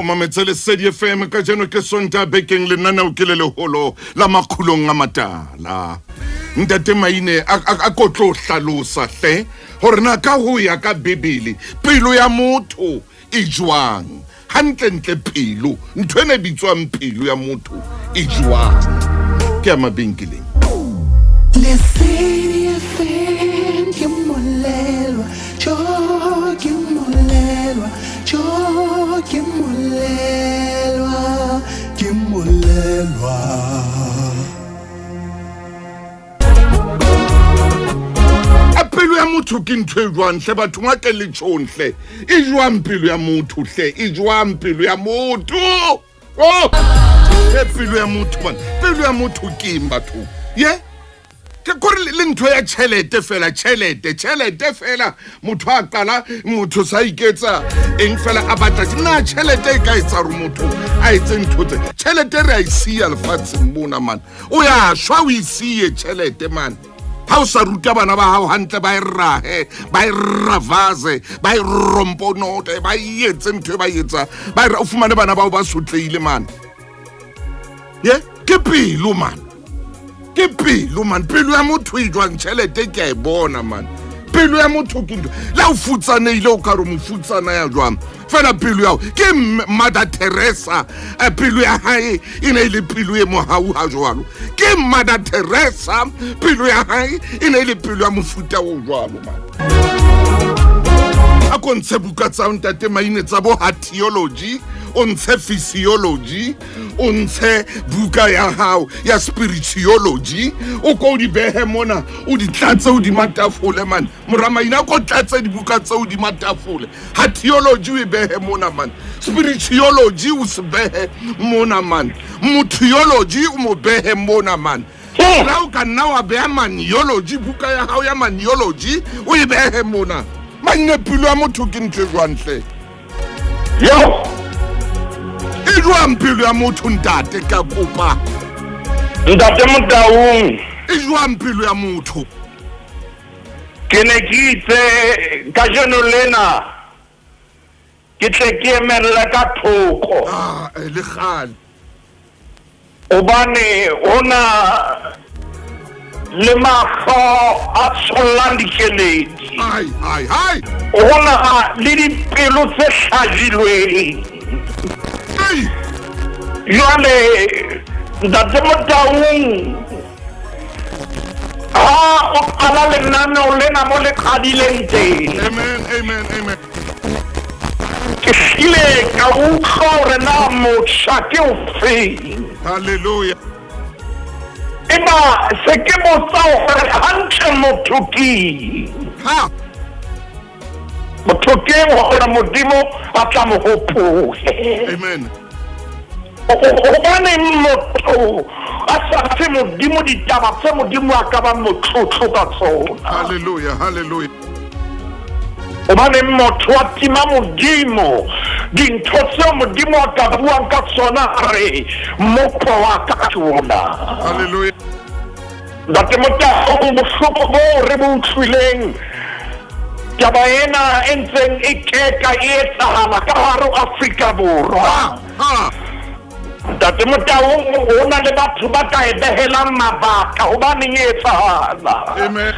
O mametsele Sedi FM ka jeno ke sonta bekeng lenana o ke le leholo la Makgulong A Matala. Ntate Maine a kotlo hlalosa hle hore na ka ho ya ka Bibele pelo ya motho e jwang. Hantle pelo ntho ene bitswang pelo ya motho e jwang. Ke a mabenkeleng. Le Sedi FM ke molelwa ke molelwa ke molelwa ke molelwa. Pelo ya motho ke ntho e jwang hle batho nga ke le tshonhle e jwang pelo ya motho hle e jwang pelo ya motho pelo ya motho man pelo ya motho ke batho ye ke gore le ntho ya tšhelete fela motho a qala motho sa iketsa eng fela a batla na tšhelete e ka etsa re motho a etse ntho tse tšhelete re a isiya lefatsheng mona man o ya shwa o isiye tšhelete man. Ha o sa ruta bana ba hao hantle ba irrahe ba irravaze ba iromponote ba yetse ntwe ba yetsa ba o fumane bana ba ba sotleile man ye ke pelo man pelo ya motho e jwang tšhelete ke a e bona man pelo ya motho ke ntho la o futsaneile o ka re mo futsana ya jwang fela pelo ya ke Mother Teresa pelo ya hae e ne ile pelo e mohau ha jwalo ke Mother Teresa pelo ya hae e ne ile pelo ya mofuta o jwalo man a kontse buka tsa Ntate Maine tsa bo theology o ntshe physiology o ntshe buka ya hao ya spirituology o ko di behe mona o di tlatse o di matafole man moramaina ko tlatse di buka tse o di matafole theology o behe mona man spirituology o se behe mona man theology o mo behe mona man la o ka nna wa beha maniology buka ya hao ya maniology o e behe mona mane pelo ya motho ke ntse jwantle yo e jwang pelo ya motho ntate ka kopa Ntate Motaung e jwang pelo ya motho ke ne ke itse ka jeno lena ke tle ke emela ka thoko le gale obane ona le mago a tsholang dikeledi hai ona le dipelo tse hlajilweng jwale Ntate Motaung ha o qala lenaneo lena mo le qadileng teng amen ke hlile ka utlwa hore na motjha ke o feng hallelujah eba se ke botsa hore hantle motho ke motho ke hore modimo a tla mo hopole amen obane motho a sa tse modimo ditaba tse modimo a ka ba motlotlo ka tsona hallelujah obane motho a tima modimo dintho tse modimo a ka buang ka tsona re mokgwa wa ka tsona hallelujah Ntate Motaung bohloko bo re bo utlwileng taba ena e ntseng e keka e etsahala ka hare ho Afrika Borwa Ntate Motaung ho na le batho ba ka e behelang mabaka hobaneng e etsahala amen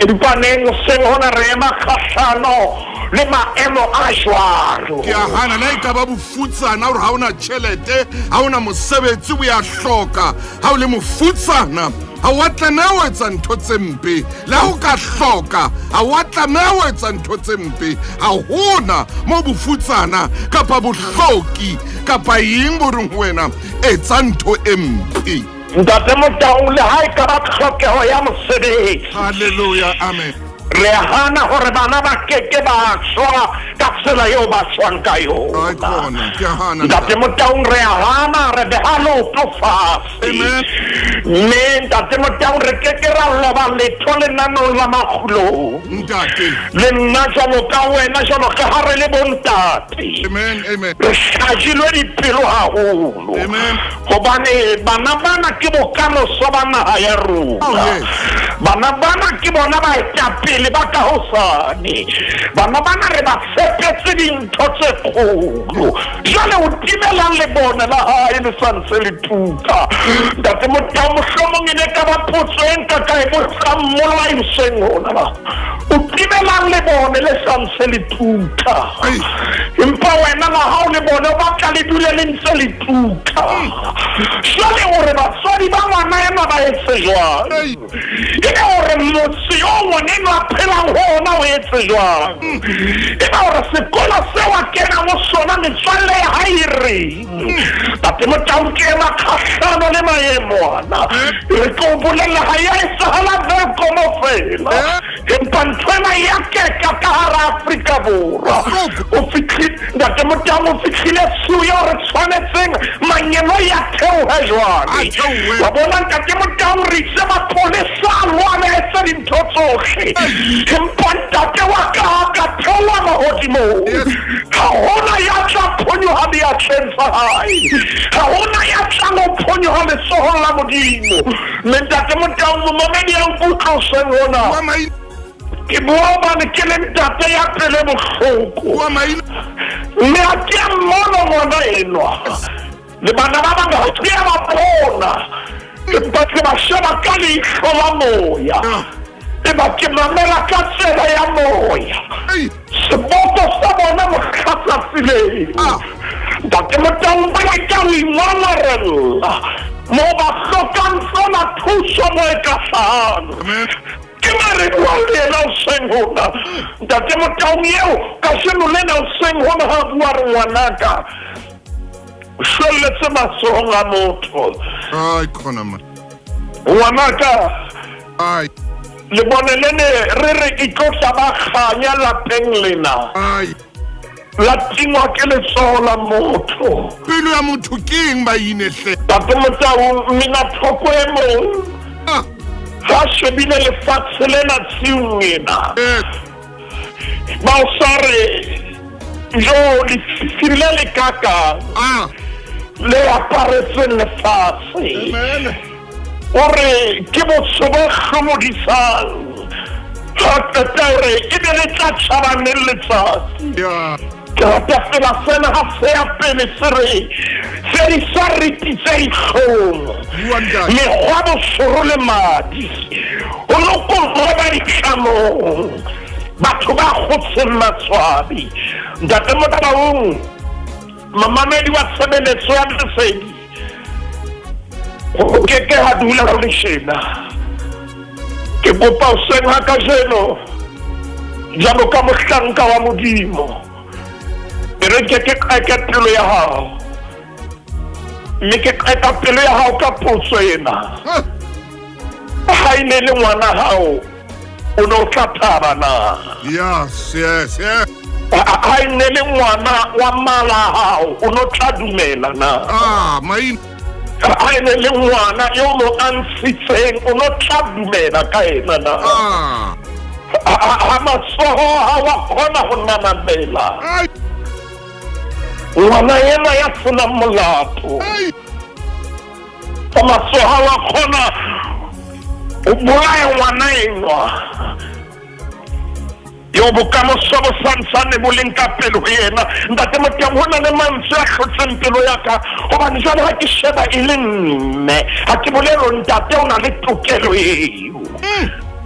empaneng seng hona re ema kgahlano le maemo a jwalo ke a hana la ka ba bofutsana hore ha ona tšhelete ha ona mosebetsi o ya hloka ha o le mofutsana ha wa tlameha ho etsa ntho tse mpe la ho ka hloka ha wa tlameha ho etsa ntho tse mpe ha hona mo bofutsana kapa bohloki kapa eng boreng wena etsa ntho e mpe Ntate Motaung le ha e ka ba tlhokeho ya mosebetsi hallelujah amen re hana hore bana ba keke ba shwa ka tsela eo ba shwang ka yona Ntate Motaung re hana re behalo to fast mme Ntate Motaung re keke ra loba letho lenaneo la Makgulong ntate le nna jwalo ka wena jwalo ka ha re le bontate amen re hlajilwe dipelo haholo hobane bana bana ke bokamoso ba naha ya rona bana ke bona ba etapele ba ka hosane bana re ba sepetse dintho tse kgolo jale o timelang le bona la hae le santse le tuka ntate mohlomong e ne ka ba potso e nka ka e botsa mmolai seng hona ba o timelang le bona le santse le tuka empa wena la hao le bona ba tla le dule le ntse le tuka jale hore batswadi ba ngwana ena ba etse jwang e le hore motse yo ngwaneno a phelang hona o etse jwang e le hore sekolo seo a kena mo sona metswalle ya hae e reng tate Motau ke ema kgahlano le maemo ana re tlo bolela ha ya etsahala veko mo fela empa nthwena ya keka ka hara Afrika Borwa o fitlhile tate Motau o fitlhile suyo re tshwanetseng manyeno ya theohe jwale wa bona tate Motau re itse mapolesa a lwana etsa dintho tsohle empa ntate wa ka theoha mahodimo ha hona ya tla phonyoha diatleng tsa hae ha hona ya tla go phonyoha letsohong la modimo mme ntate Motau momamedi ya nkutlwa seng hona ke bua bane ke le ntate ya pele bohloko mme a ke a mmona ngwana enwa le bana ba bangata ke a ba bona empa ke ba sheba ka leihlo la moya e ba ke mamela ka tsela ya moya seboko sa bona mokgatlafileng ntate Motau ba ka o ingwalarela mo ba hlokang fela thuso mo e ka hlano ke mare bua le ena o seng hona ntate Motau eo ka seno le ena o seng hona ha bua re ngwanaka shwelletse matsohong a motho ngwanaka le bone lene re re e tlo ba kganya lapeng lena la tingwa ke letsoho la motho pelo ya motho ke eng ba inehle tate Motau mina thoko e mong ha shebile lefatshe lena tsiung ena ba o sare jo le file le kaka le aparetseng lefatshe ore ke botso bo kgomodisang ha tatare e be le tla tšhabaneng letsatsi ke rata fela sena ha se ya pele se di sa rititse ikgong mekgwa bosoro le madi o lokolroba ditlamong batho ba gotseng matswabi ntate Motau mamamedi wa tshebeletso ya lesedi o keke ha dula go leshena ke kopa o seng ha kajeno jalo ka mohlanka wa modimo re ke ka pelo ya hao mme ke ka pelo ya hao ka potso ena ha ine le ngwana hao o no tla thaba na yes ha ine le ngwana wa mala hao o no tla dumela na ha ine le ngwana yo mo ansitseng o no tla dumela ka ena na ha matsoho ha wa kgona go namamela ngwana ena ya sena molato matsoho wa kgona o bolaya ngwana enwa yo bokamoso bo santsane bo leng ka pelo yena ntate Motau hona le mantswe a hlotseng pelo ya ka gobane jale ha ke sheba e le nne ha ke bolelo ntate o na le tokelo eo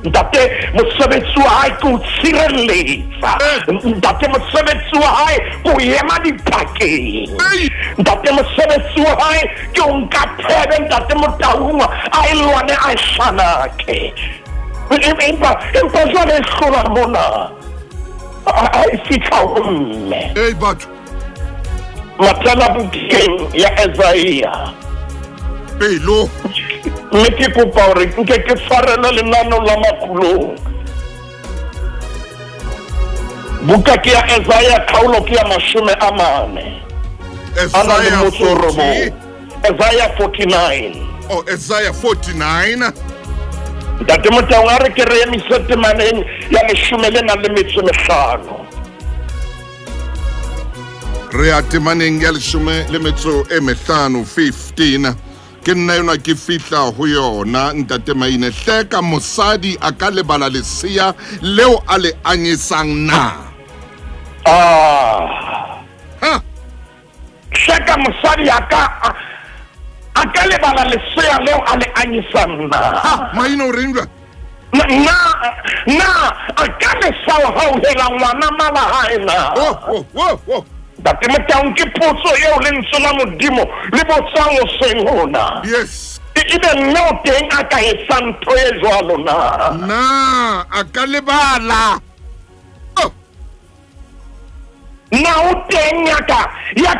ntate mosebetsi wa hae ke o tshireletsa ntate mosebetsi wa hae ke o ema dipakeng ntate mosebetsi wa hae ke o nka thebe ntate Motau a e lwane a e shanake empa jwale e hlola mona a e fitlha ho mme batho Matala bukeng ya Esaia pelo mme ke kopa hore nke ke tshwarela lenano la Makgulong buka ke ya Esaia kgaolo ke ya 40 Esaia 49 Esaia 49 ntate Motau a re ke re emise temaneng ya 15 re a temaneng ya 15 15 ke nna yona ke fihla ho yona ntate Maine hle ka mosadi a ka lebala lesia leo a le anyisang na ha shaka mosadi aka lebala lesia leo a le anyisang na ha Maine o reng jwa na aka le sao hauhela ngwana mala haena oh Dati Motang ke potso eo le ntse la modimo le botsang o seng hona yes ebe no teng a ka etsang ntho e jwalo na a ka lebala na o teng ya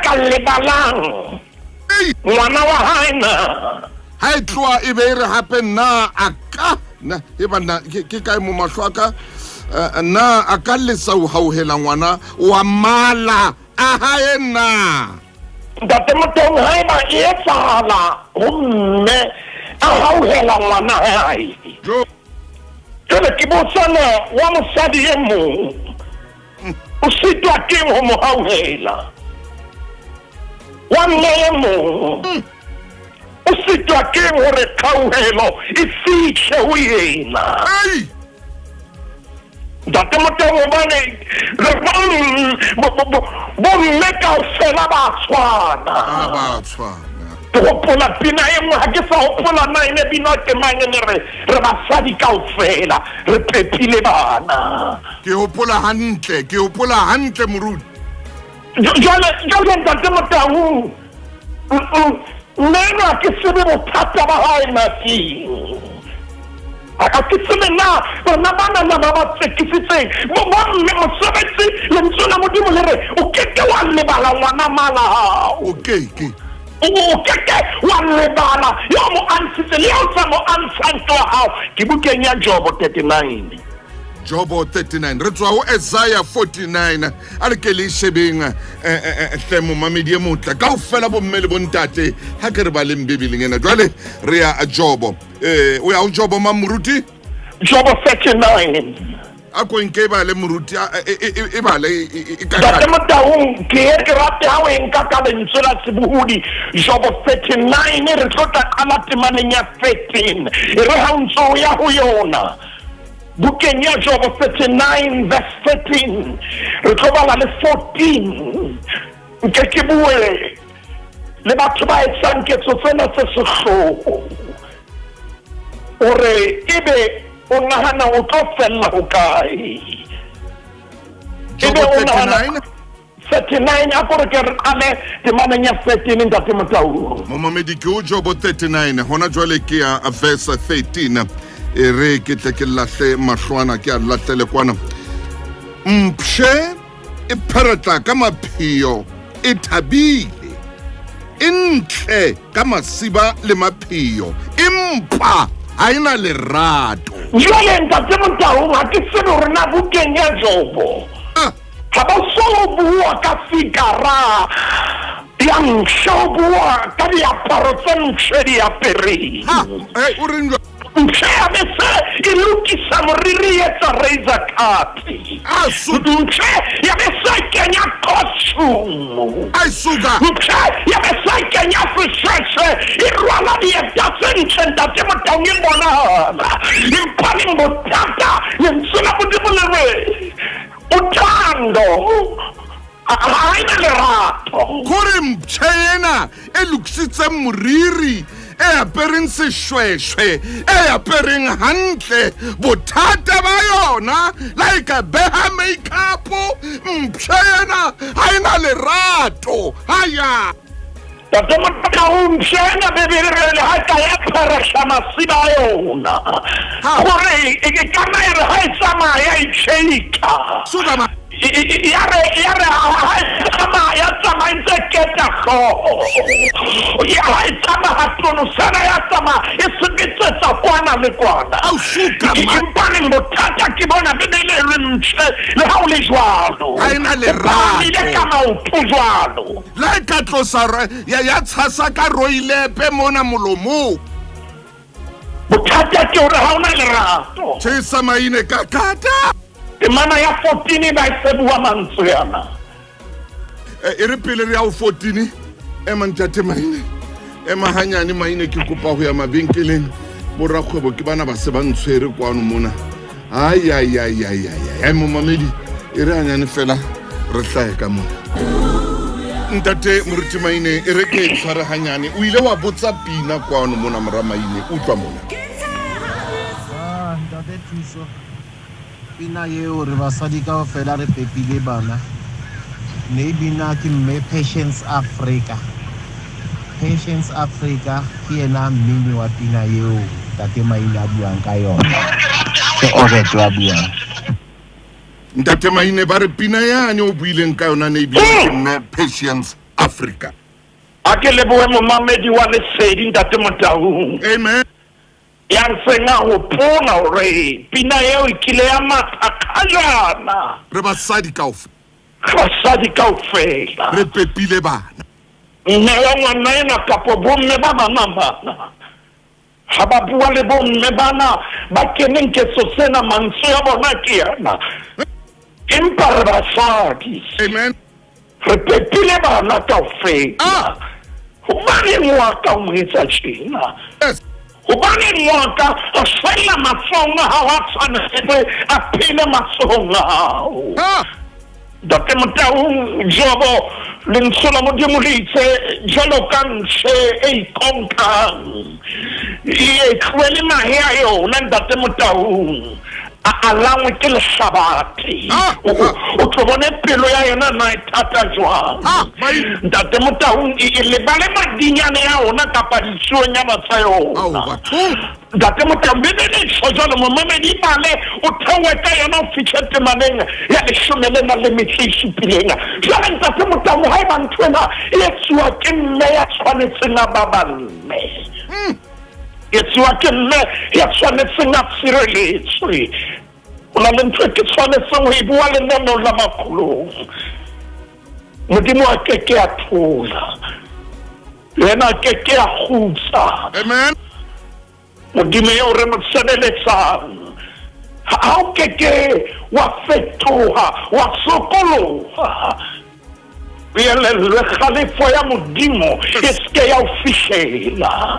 ka lebalang ngwana wa hae na ha e tloa e be re hape na a ka na e bana ke kae mo mahlo aka na a ka lesa o hauhela ngwana wa mala aha ena Dati Motang haeba e etsahala ho mme a hauhela ngwana hae jwale ke botsana wa mosadi e mong o sitwa keng ho mo hauhela wa mme e mong o sitwa keng hore kgauhelo e fihle ho yena Dati Motang hobane bomme kaofela ba tshwana ke hopola pina e nngwe ha ke sa hopola na ene bino temang ene re basadi kaofela re pepile bana ke hopola hantle moruti jwale Dati Motang nena ke sebe bothata ba hae nakeng a ke tsebe na bona bana na ba tsekisitseng mme mosebetsi le ntsola modimo le re o keke wa lebala ngwana mala hao o keke wa lebala yo mo ansitse le yo sa mo ansanto hao ke bukeng ya Job 39 re tswa ho Isaiah 49 a re ke le shebeng hle mo mamedi e motla kaofela bomme le bontate ha ke re ba le Bibeleng ena jwale re ya Job o ya ho Job mamuruti Job 39 a ko nke ba le moruti e ba le Dati Motang ke rate ha o enka ka lentswe la sebuhudi Job 39 re tlotla qala temaneng ya 13 e re ha ntso ya ho yona bukeng ya Job 39 verse 13 re tloba le 14 nke ke bue le batho ba etsang ketso tsena tse sehloho ore ebe o nahana o tlo fella ho kae Job 39 a kore ke re qale temaneng ya 13 Dati Motang mo mamedi ke o Job 39 hona jwale ke ya verse 13 e re ke tle ke lahle mahlwana ke a lahlele kwana mpshe e pharatla ka maphio e thabile e ntle ka masiba le maphio empa ha ina lerato jwale Dati Motang ha ke tsebe hore na bukeng ya Job ha ba so bua ka figara yang shobua ka diaparo tse ntshe di apereng o reng Mse ilukisa moriri etsa razor cut mse ya besa kenya costume mse ya besa kenya fisheshe irwala di etasenche Dati Motang imbonana impani mbotata yensula budimulere utando haina lerato kore mtshena elukisitse moriri e apereng seshweshwe e apereng hantle bothata ba yona like a beha makeup mpshena haina lerato haya Dati Motang mshena bebirele hata ya parasha masiba yona kore kama ya haisama ya icheka sugama yare haisama ya sama inseketa ya haisama hatunu sana ya sama isibitsa kwana mikwana au sugama impani mbotata kibona bebele mche le hauli jwalo haina lerato ile kama upuzwalo la katlosa ya tshasa ka roilepe mona molomo bothata ke hore ha ona lerato tshisa maine ka kata temana ya 14 ba sebua mantswe yana e re pele re ya 14 e mantate maine Hanyane maine ke kopa ho ya mabenkeleng borakgwebo ke bana ba se ba ntshwere kwano mona ai mo mamedi e re hanyane fela re hlae ka mona ntate moruti maine e re ke tshware hanyane o ile wa botsa pina kwano mona mora maine utlwa mona ntate thuso pina yeo re basadi ka fela re pepile bana ne bina ke mme Patience Africa ke ena mmini wa pina yeo tate maine a buang ka yona ke Obet wa buang ntate maine ba re pina yane o buileng ka yona ne ke mme Patience Africa a ke lebohe momamedi wa Lesedi ntate Motaung amen ya nsenga ho pona hore pina eo ikile ya mathakajana re basadi kaofela re pepile bana nna ya ngwana ena kapo bomme ba bana ha ba bua le bomme bana ba keneng ke sosena mantswe ya bona ke yana empa re basadi amen re pepile bana kaofela hobane ngwaka o mo etsa tjena hobane ngwaka o fela matsohong a hao a tshwanetse a phele matsohong a hao Dr. Motaung jobo lentshola modimo le itse jalo ka ntshe e ikonkang e khwele mahe a yona Dr. Motaung a alangwe ke lesabati o tobone pelo ya yona na itata jwang Dr. Motaung le bale madinyane ya ona kapa ditsuonya batsa yona Dr. Motaung bebele tsojalo momamedi bale o thewe ka yona o fitlhetse maneng ya leshomele na le metlishi pilenga jwale Dr. Motaung ha ba ntwena e tswa ke mme ya tshwanetseng a baballe etswa ke mme ya tshwanetseng a tshireletswe o na le ntho ke tshwanetseng ho e bua le nno la Makgulong modimo a keke a thola yena a keke a khutsa amen modimo yo re mo sebeletsang ha o keke wa fetoha wa sokoloha le khalifo ya modimo eske ya officiela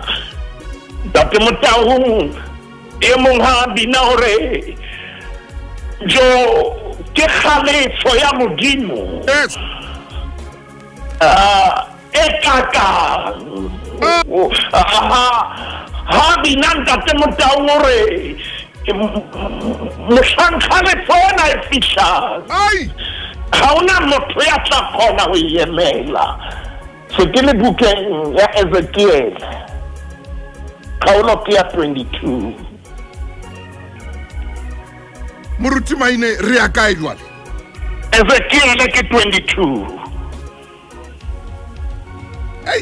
Dr. Motaung e mong ha bina hore jo ke khalifo ya modimo e kaka ha bina Dr. Motaung hore mohlang khalifo ena e fihlang ha ona motho ya tla kgona ho emela se ke le bukeng ya Ezekiel Kaolo kia 22 moruti maine re ya kae jwale Ezekiel ke 22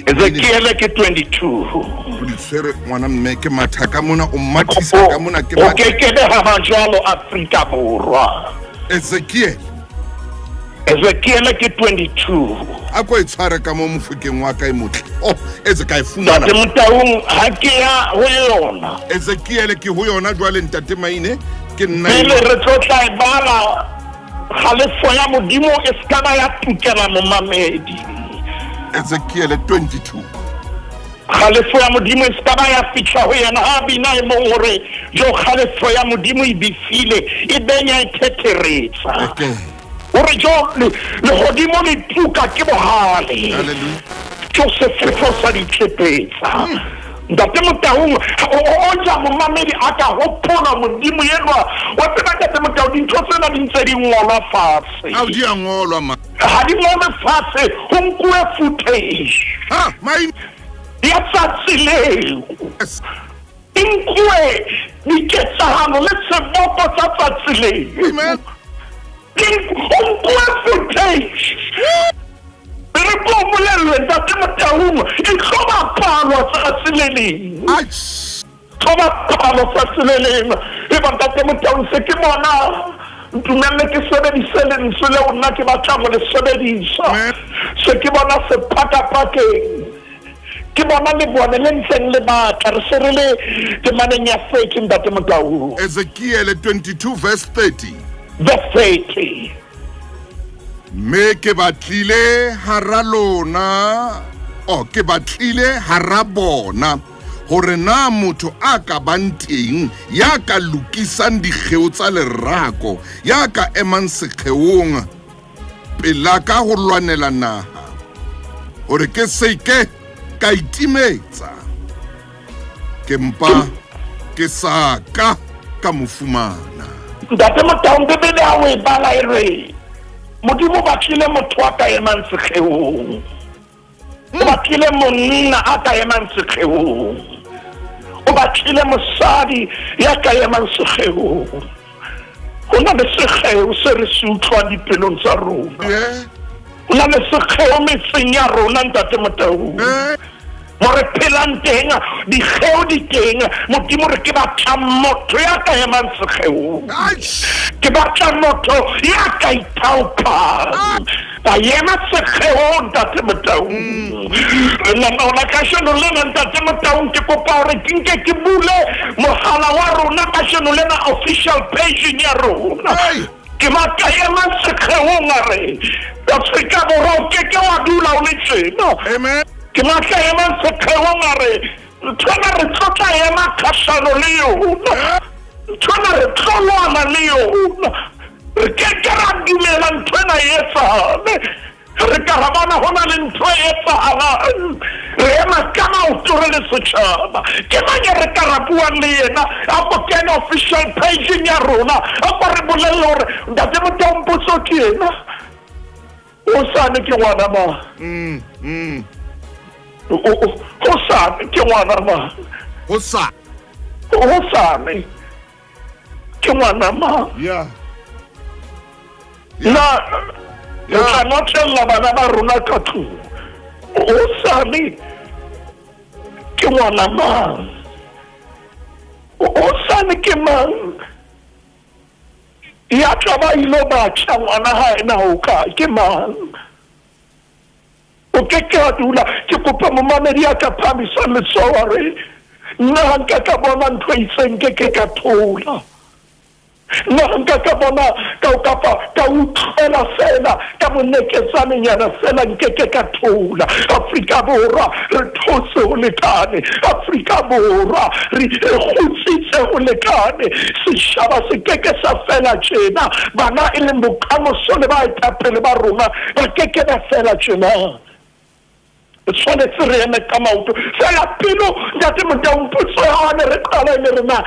Ezekiel ke 22 o di tsere ngwana mme ke mathaka mona o mathisa ka mona ke o kekebe ha ba jwalo Afrika Borwa Ezekiel ke 22 a ko e tshware ka mo mofukeng wa ka e motle etse ka e fumana Dr. Motaung ha ke ya ho yona Ezekiel ke ho yona jwale ntate maine ke nna ile re tlotla e bala khalifo ya modimo e skaba ya tukela momamedi Ezekiel 22 khalifo ya modimo e skaba ya fitla ho yena ha bina e mong hore jo khalifo ya modimo e bifile e benya e thetheretsa ore jo le hodimo le tuka ke bohale haleluya jo se fefo sa ditshepetsa Dr. Motaung o ja momamedi aka hopola modimo yenwa wa tsena Dr. Motaung dintho tsena di ntse di ngolwa fatshe a di a ngolwa ma ha di ngolwe fatshe ho nkuwe footage maine ya tsatsile inkuwe diketsahalo le seboko sa tsatsile amen inkuwe footage re go bolelwe Dr. Motaung e khoba palo sa tsileleng khoba palo sa tsileleng e ba Dr. Motaung se ke bona ntumelle ke sebedise lentswe le ona ke batla go le sebedisa se ke bona se pakapakeng ke bona le bone le ntseng le batla re se re le ke maneng ya fake Dr. Motaung Ezekiel 22 verse 30 verse 30 me ke batlile hara lona o ke batlile harabona hore na motho a ka banteng ya ka lukisang dikgeo tsa lerako ya ka emang sekgeong pela ka ho lwanela naha hore ke seke ka itimetsa ke mpa ke saka ka mofumana ntate Motaung Bebele ha o e bala e re Modimo batlile motho a ka emang sekgeong o batlile monna a ka emang sekgeong o batlile mosadi ya ka emang sekgeong ho na le sekgeo se re se utlwang dipelong tsa rona ho na le sekgeo metseng ya rona ntate Motaung more phelang teng dikgeo di teng Modimo re ke batla motho ya ka emang sekgeong ke batla motho ya ka ithaopang ba ema sekgeong ntate Motaung ona kasheno lena ntate Motaung ke kopa hore ke nke ke bule mohala wa rona kasheno lena official page ya rona ke batla ema sekgeong are Afrika Borwa ke wa dula o le tjena amen ke batla ema sekgeong are ntwana re tlotla ema kashano le yona ntwana re tlolwana le yona re ke ra dumela ntwana etsane re ka ra bona hona le ntho e etsahalang re ema ka maoto re le setjhaba ke manye re ka ra buang le yena a go kena official page ya rona a go re bolella hore ntate Motaung potso ke yena o sane ke ngwana ma o sane ke ngwana ma o sane ke ngwana ma na re tla notlela bana ba rona ka tlung o sane ke ngwana mang o sane ke mang ya tla ba ilo batjha ngwana hae na o ka ke mang o ke a dula ke kopa momamedi ya ka phamisa letsoho re nna nka ka bona ntho e itseng ke ka thola nna nka ka bona ka utlwela fela ka moneketsanenyana fela nke ka thola Afrika Borwa re thotse ho lekane Afrika Borwa re kgutsitse ho lekane setjhaba se keke sa fela tjena bana e le bokamoso le baetapele ba rona ba keke ba fela tjena tshwanetse re eme ka maoto fela pelo ntate Motaung potso ya hone re qala le rena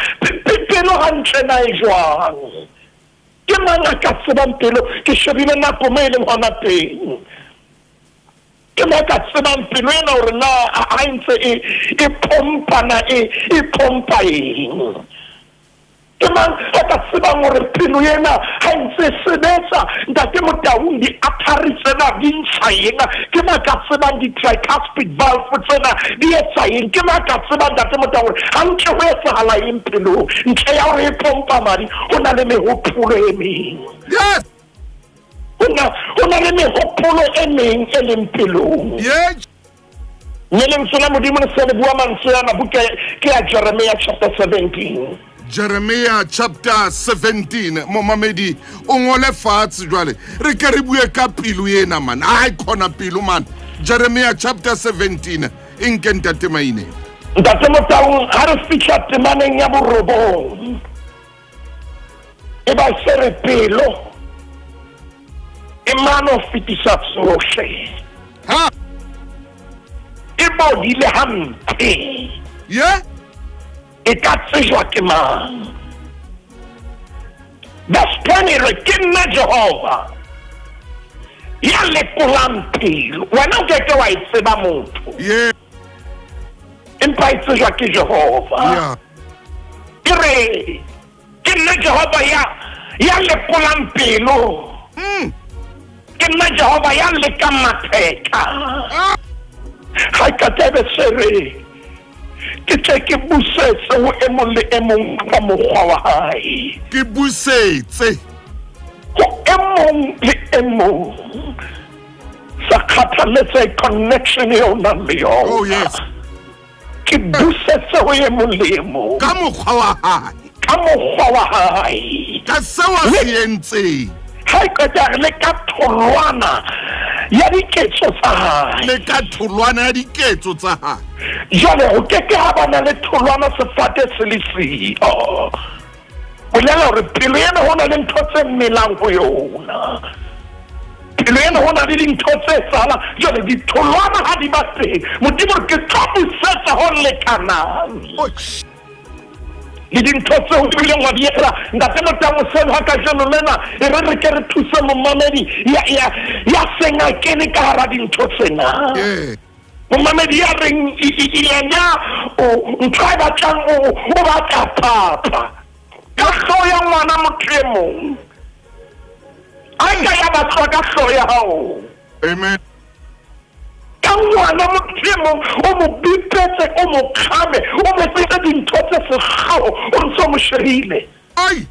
pelo hantle na e jwang ke mang a ka tsebang pelo ke shebile nako mo e leng hona teng ke mang ka tsebang pelo ena hore na a ntse e pompana e pompa eng ke mang a ka tsebang hore pelo ena ha ntse sebetsa ntate Motaung di artery tsena di ntsha eng ke mang ka tsebang di tricuspid valve tsena di etsa eng ke mang ka tsebang ntate Motaung ha ntse ho etsahala eng pelong ntle ya hore e pompa madi ho na le mehopolo e meng ho na le mehopolo e meng e leng pelong Nyeleng sona Modimo ne se le bua mantswe yana buka ke ya Jeremiah chapter 17 Jeremiah chapter 17 momamedi o ngole fatshe jwale re ke re bue ka pelo ena man a khona pelo man Jeremiah chapter 17 inke ntate maine ntate Motaung ha re fitla temaneng ya borobong e ba sere pelo e mano fitisa tsohle ha e bodile hampe e ka tsejwa ke mang Bastani re ke nna Jehova ya lekolang pelo wena o keke wa itseba motho empa e tsejwa ke Jehova ke re ke nna Jehova ya lekolang pelo ke nna Jehova ya lekang matheka ha ka tebe sere ke ke busetse ho emong le emong ka mokgwa wa hae ke busetse ho emong le emong sa khathaletse connection yo namyo oh yes ke busetse ho emong le emong ka mokgwa wa hae ka sewa se entseng ha ka le ka tholwana ya diketso tsa hae le ka tholwana ya diketso tsa hae jwale ho keke ha bana le tholwana sefate se le siyo bolela hore pelo ena ho na le ntho tse mmelang ho yona pelo ena ho na le dintho tse sala jwale ditholwana ha di ba teng modimo ke tlo busetsa ho lekanang le dintho tseo o ileng wa di etsa ntate Motangoseng ha ka jeno lena e re ke re thuse momamedi ya senga kene ka hara dintho tsena momamedi ya reng yena ntho e batlang o batla papa ka hloya ngwana motho e mong a ka ya batlwa ka hloya hao amen ka ngwana motho e mong o mo bipetse o mo khame o mo tsetsa dintho tse segao o ntse mo shebile ai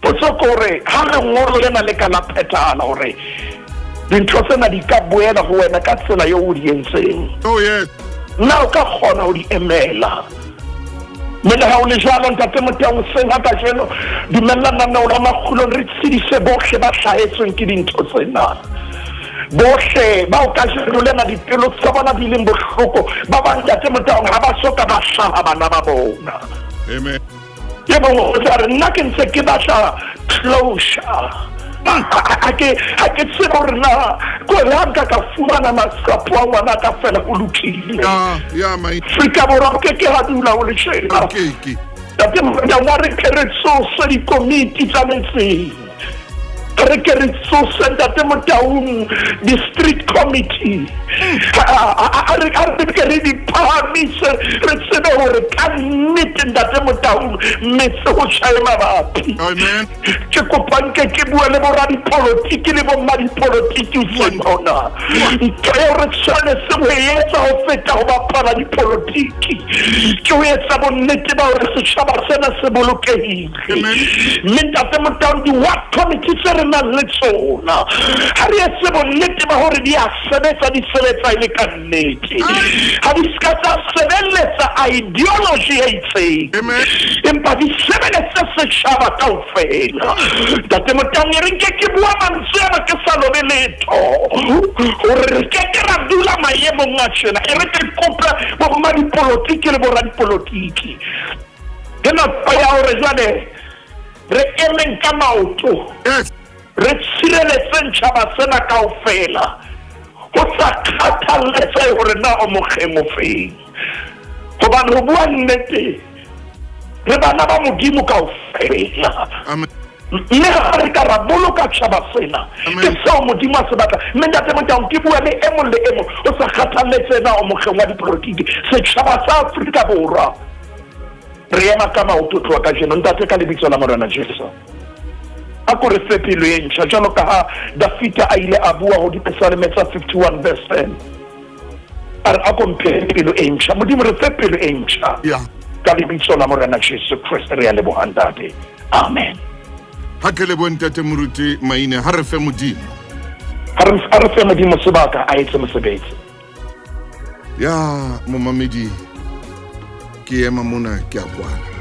potsokore ha re ngoro lena le kana phetala hore dintho tsena di ka boela ho wena ka tsela yo o di entseng oh yes nna o ka kgona ho di emela mele ha o le jalo ntate Motangoseng ha ka jeno dumellana na ona Makgulong re tshedise bohle ba hlahetsweng ke dintho tsena bohle ba o ka jeno lena dipelo tsa bona di leng bohloko ba bang ntate Motangoseng ha ba soka ba hlaha bana ba bona amen ye bo o tla re nna ke ntse ke batla closure ha ke tsebe hore na ko le ha nka ka fumana masapo a ngwana ka fela o lokile ya mai Afrika Borwa ke ha dula o le tjena okay tate Motangoseng re ke re tsosa di-committee tsa metseng re ke re tsosa ntate Motangoseng district committee re ke re di phahamise re tsebe hore ka nnete ntate Motangoseng metse ho tjhae mabapi amen ke kopanke ke bua le boradipolotiki le bommadipolotiki hoseng hona ntho eo re tshwanetse ho etsa ho feta ho bapala dipolotiki ke ho etsa bonnete ba hore setjhaba sena se bolokehile mme ntate Motangoseng di-ward committee tse re nang le tsona ha re etse bonnete ba hore di a sebetsa di sebetsa e le ka nnete ha di ska tsa sebeletsa ideology e itseng empa di sebeletse setjhaba kaofela ntate Motangoseng re nke ke bua mantswe ana ke sa lobe letho hore re ke ke ra dula maemong a tjena e re ke kopa bommadipolotiki le boradipolotiki ke nako ya hore jwale re emeng ka maoto re tshireletseng tjhaba sena kaofela ho sa kgathaletse hore na o mokgemo feng hobane ho bua nnete re bana ba modimo kaofela mme ha re ka ra boloka tjhaba sena ke seo modimo a se batla mme ntate Motangoseng ke bua le e mong le e mong o sa kgathaletse na o mokgeng wa dipolotiki setjhaba sa Afrika Borwa re ema ka maoto tloa ka jeno ntate ka lebitso la Morena Jesu a ko re fe pelo e ntjha jwalo ka ha Dafita a ile a bua ho Dipsalme tsa 51 verse 10 a re a ko mphe pelo e ntjha modimo re fe pelo e ntjha ka lebitso la Morena Jesu Kriste re a leboha ntate amen ha ke le bontate moruti maine ha re fe modimo ha re fe modimo sebaka a etse mosebetsi ya momamedi ke ema mona ke a kwana